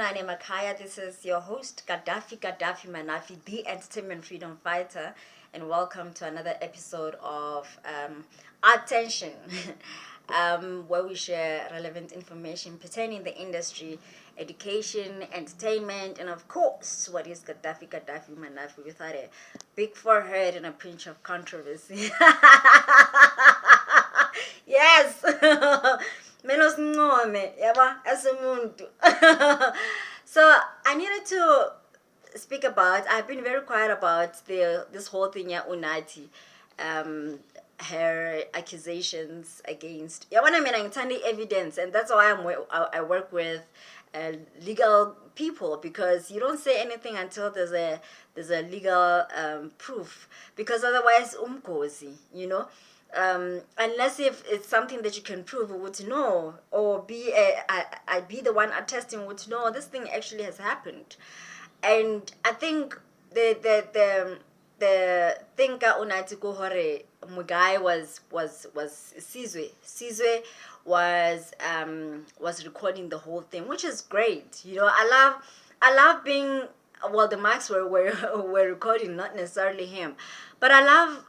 Ncebakazi. This is your host, Gaddafi Manafi, the entertainment freedom fighter, and welcome to another episode of Attention, where we share relevant information pertaining the industry, education, entertainment, and of course, what is Gaddafi Manafi without a big forehead and a pinch of controversy. Yes. Menos Ncome, yaba, as a muntu. So I needed to speak about. I've been very quiet about this whole thing, yeah, Unathi, her accusations against. Yeah, when I mean, I'm turning evidence, and that's why I work with legal people, because you don't say anything until there's a legal proof, because otherwise umgozi, unless if it's something that you can prove would know, or I be the one attesting would know this thing actually has happened. And I think the thing ka Unathi ko hore mugai was Sizwe was recording the whole thing, which is great. I love being, well, the mics were recording, not necessarily him, but I love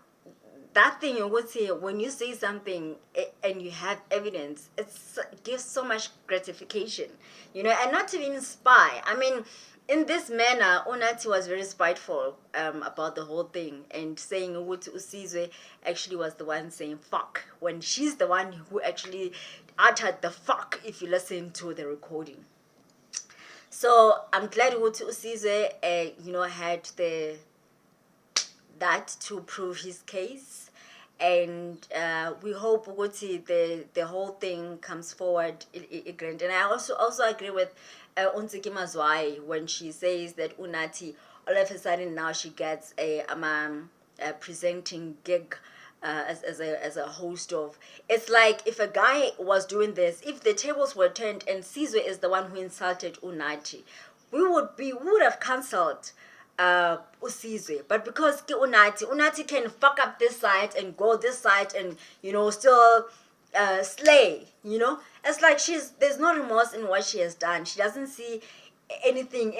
that thing. You would say when you say something and you have evidence, it gives so much gratification, and not to even spy. I mean, in this manner, Unathi was very spiteful about the whole thing, and saying Sizwe actually was the one saying fuck, when she's the one who actually uttered the fuck, if you listen to the recording. So I'm glad Sizwe had that to prove his case, and we hope the whole thing comes forward. And I also agree with Ncebakazi when she says that Unathi, all of a sudden now she gets a presenting gig as a host of. It's like if a guy was doing this, if the tables were turned and Sizwe is the one who insulted Unathi, we would have cancelled Sizwe. But because Unathi can fuck up this side and go this side and still slay. It's like there's no remorse in what she has done. She doesn't see anything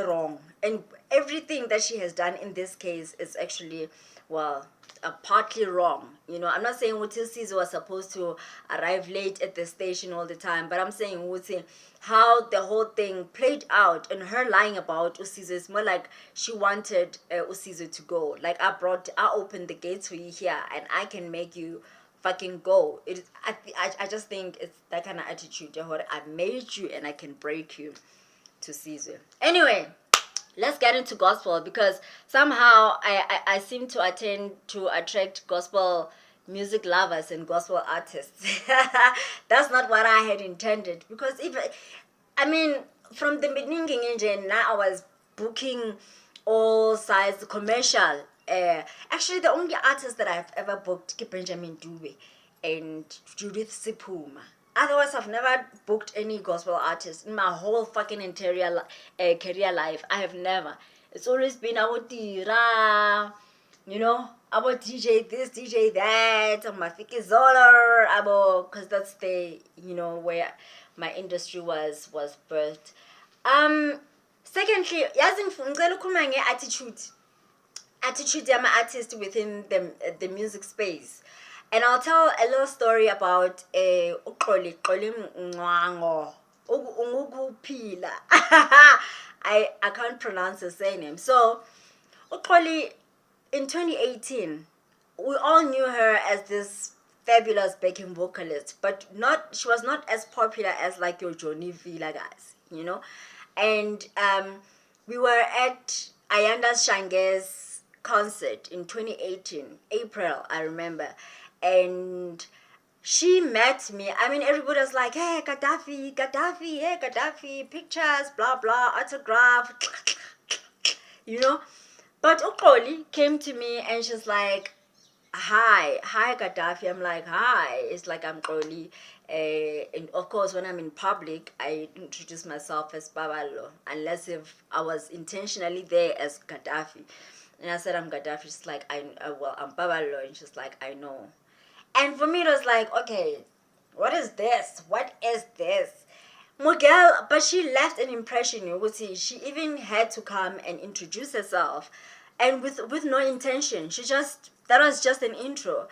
wrong, and everything that she has done in this case is actually, well, partly wrong. I'm not saying Sizwe was supposed to arrive late at the station all the time, but I'm saying how the whole thing played out, and her lying about Sizwe is more like she wanted Sizwe to go. Like, I opened the gates for you here, and I can make you fucking go. I just think it's that kind of attitude. I made you and I can break you, to Sizwe. Anyway, let's get into gospel, because somehow I seem to attract gospel music lovers and gospel artists. That's not what I had intended, because from the beginning engine, now I was booking all sides commercial. Actually, the only artist that I've ever booked is Benjamin Dube and Judith Sipuma. Otherwise, I've never booked any gospel artist in my whole fucking career life. I have never. It's always been about Tira, about DJ this, DJ that, Mafiki Zoller, because that's the, where my industry was birthed. Secondly, attitude artist within the music space. And I'll tell a little story about Xolly Mncwango. Pila. I can't pronounce the surname. So Xolly, in 2018, we all knew her as this fabulous backing vocalist, but she was not as popular as like your Johnny Villa guys, And we were at Ayanda Shange's concert in 2018, April, I remember. And she met me. Everybody was like, hey, Gaddafi, hey, Gaddafi, pictures, blah, blah, autograph, But Xolly came to me and she's like, hi Gaddafi. I'm like, hi. It's like, I'm Xolly. And of course, when I'm in public, I introduce myself as Babalo, unless if I was intentionally there as Gaddafi. And I said, I'm Gaddafi. She's like, I'm Babalo. And she's like, I know. And for me, it was like, okay, what is this? Miguel, but she left an impression. You would see, she even had to come and introduce herself, and with no intention. That was just an intro,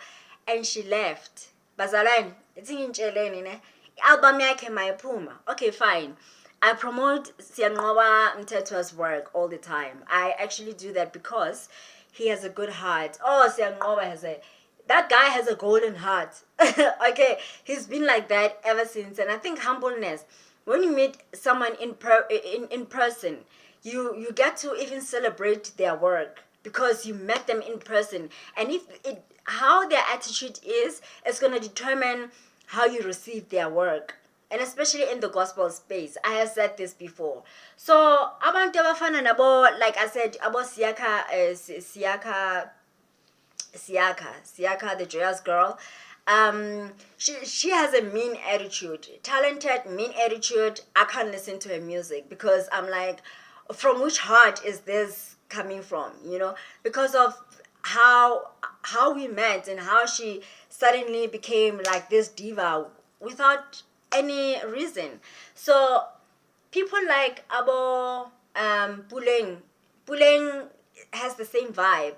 and she left. Bazalwane, itsingitsheleni ne. Album yakhe mayiphuma. Okay, fine. I promote Siyanqoba Mthethwa's work all the time. I actually do that because he has a good heart. Oh, Siyanqoba that guy has a golden heart. Okay, he's been like that ever since, and I think humbleness. When you meet someone in person, you get to even celebrate their work because you met them in person, and how their attitude is going to determine how you receive their work, and especially in the gospel space. I have said this before. So abantu abafana nabo, like I said, abo Siyakha, the joyous girl. She has a mean attitude, talented, mean attitude. I can't listen to her music because I'm like, from which heart is this coming from? Because of how we met and how she suddenly became like this diva without any reason. So people like Abo Puleng has the same vibe.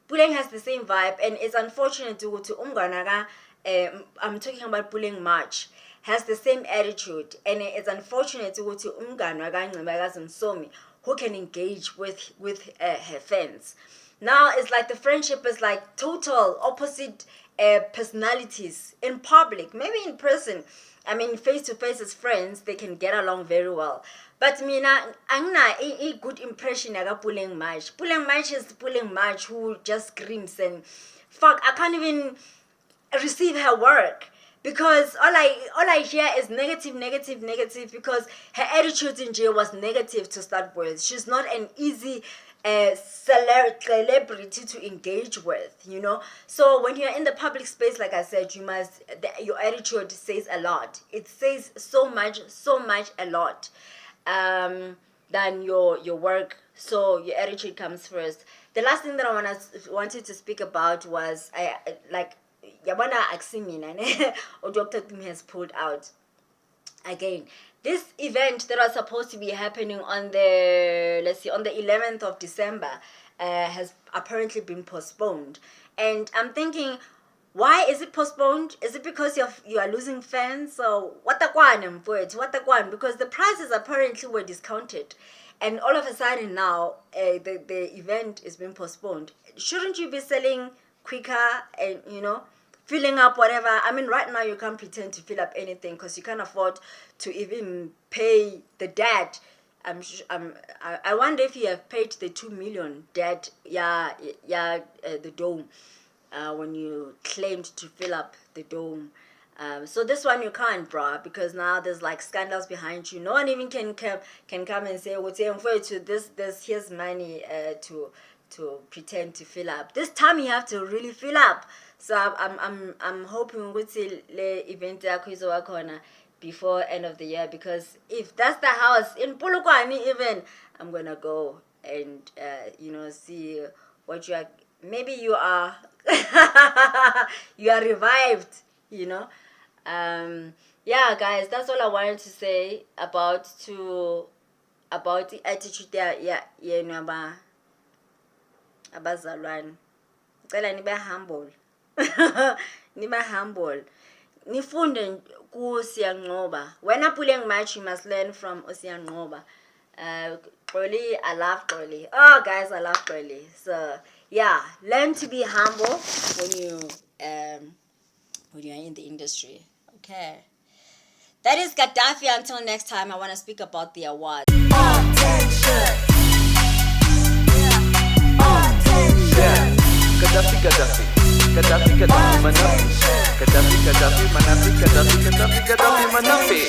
Puleng has the same vibe, and it's unfortunate to Umganaga. I'm talking about Puleng March, has the same attitude, and it's unfortunate to Umganaga Ncebakazi Msomi, who can engage with her fans. Now it's like the friendship is like total opposite personalities in public, maybe in person. I mean, face to face as friends, they can get along very well. But mina, angna a good impression aga Puleng March. Puleng March is Puleng March who just screams and fuck. I can't even receive her work because all I hear is negative. Because her attitude in jail was negative to start with. She's not an easy celebrity to engage with, So when you're in the public space, like I said, your attitude says a lot. It says so much a lot. Than your work. So your attitude comes first. The last thing that I wanted to speak about was Yabana Aksimina or Dr. Tim has pulled out. Again, this event that was supposed to be happening on the 11th of December has apparently been postponed. And I'm thinking, why is it postponed? Is it because you are losing fans? So what the kwan? Because the prices apparently were discounted, and all of a sudden now the event is being postponed. Shouldn't you be selling quicker and filling up whatever? I mean, right now you can't pretend to fill up anything because you can't afford to even pay the debt. I wonder if you have paid the 2 million debt. The dome. When you claimed to fill up the dome. So this one you can't, bruh, because now there's like scandals behind you. No one even can come and say, here's money to pretend to fill up. This time you have to really fill up. So I'm hoping we'll see the event before end of the year, because if that's the house in Polokwane even, I'm gonna go and see what you are. Maybe you are you are revived, Yeah, guys, that's all I wanted to say about the attitude there. Abazalwane. Cela nibe humble. Nibe humble. Nifunde ku Siyanqoba. When I Puleng match, you must learn from Siyanqoba. Xolly, I love Xolly. Oh, guys, I love Xolly. So yeah, learn to be humble when you're in the industry. Okay. That is Gaddafi. Until next time, I want to speak about the awards. Attention. Gaddafi, Manafi. Gaddafi, Manafi.